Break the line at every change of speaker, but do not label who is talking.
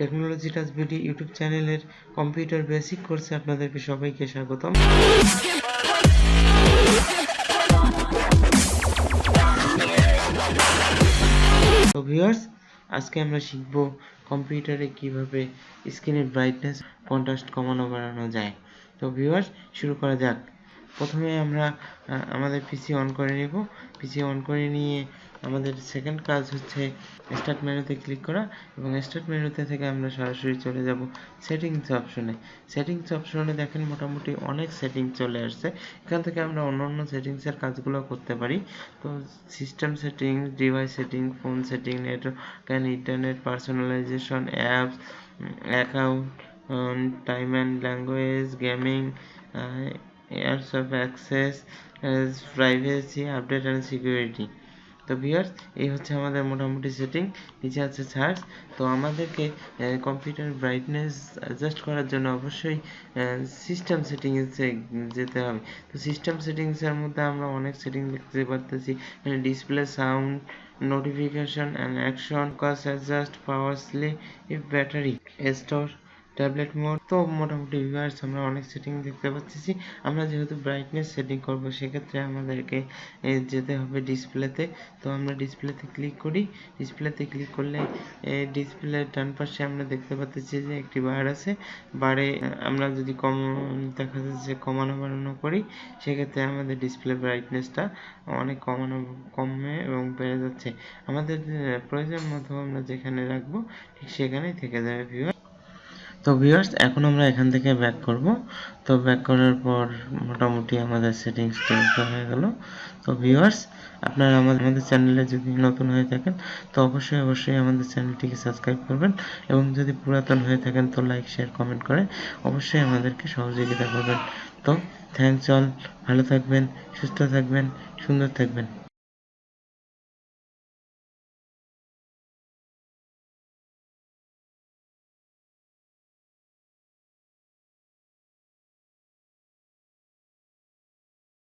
Technology touch BD YouTube চ্যানেলের computer basic কোর্সে আপনাদেরকে সবাইকে স্বাগতম। তো ভিউয়ার্স, আজকে আমরা শিখব কম্পিউটারে কিভাবে স্ক্রিনের ব্রাইটনেস কন্ট্রাস্ট কমানো বাড়ানো যায়। তো ভিউয়ার্স, শুরু করা যাক। প্রথমে আমরা আমাদের পিসি অন করে নেব। পিসি অন করে নিয়ে আমাদের সেকেন্ড কাজ হচ্ছে স্টার্ট মেনুতে ক্লিক করা, এবং স্টার্ট মেনুতে থেকে আমরা সরাসরি চলে যাব সেটিংস অপশনে। সেটিংস অপশনে দেখেন মোটামুটি অনেক সেটিং চলে আসছে। এখান থেকে আমরা অন্য সেটিংসের কাজগুলো করতে পারি। তো system setting, device setting, phone setting, network and internet, personalisation, apps, account, time and language, gaming, years of access, privacy, update and security. তো ভিউয়ার্স, এই হচ্ছে আমাদের মোটামুটি সেটিং। নিচে আছে সার্চ। তো আমাদেরকে কম্পিউটার ব্রাইটনেস অ্যাডজাস্ট করার জন্য অবশ্যই সিস্টেম সেটিংসে যেতে হবে। তো সিস্টেম সেটিংসের মধ্যে আমরা অনেক সেটিং দেখতে পারতেছি। Display, sound, notification and action, cost adjust, power sleep, battery, store, tablet mode. তো মোটামুটি ভিউয়ার্স, আমরা অনেক সেটিং দেখতে পাচ্ছি। আমরা যেহেতু ব্রাইটনেস সেটিং করব, সেক্ষেত্রে আমাদেরকে যেতে হবে ডিসপ্লেতে। তো আমরা ডিসপ্লেতে ক্লিক করি। ডিসপ্লেতে ক্লিক করলে ডিসপ্লে ডান পাশে আমরা দেখতে পাচ্ছি যে একটি বার আছে। বারে আমরা যদি দেখা যাচ্ছে কমানো বাড়ানো করি, সেক্ষেত্রে আমাদের ডিসপ্লে ব্রাইটনেসটা অনেক কমে এবং বেড়ে যাচ্ছে। আমাদের প্রয়োজন মতো আমরা যেখানে রাখবো ঠিক সেখানেই থেকে যাবে ভিউয়ার। তো ভিউয়ার্স, এখন আমরা এখান থেকে ব্যাক করব। তো ব্যাক করার পর মোটামুটি আমাদের সেটিংস তৈরি হয়ে গেল। তো ভিউয়ার্স, আপনারা আমাদের চ্যানেলে যদি নতুন হয়ে থাকেন তো অবশ্যই আমাদের চ্যানেলটিকে সাবস্ক্রাইব করবেন, এবং যদি পুরাতন হয়ে থাকেন তো লাইক, শেয়ার, কমেন্ট করে অবশ্যই আমাদেরকে সহযোগিতা করবেন। তো থ্যাঙ্কস অল, ভালো থাকবেন, সুস্থ থাকবেন, সুন্দর থাকবেন।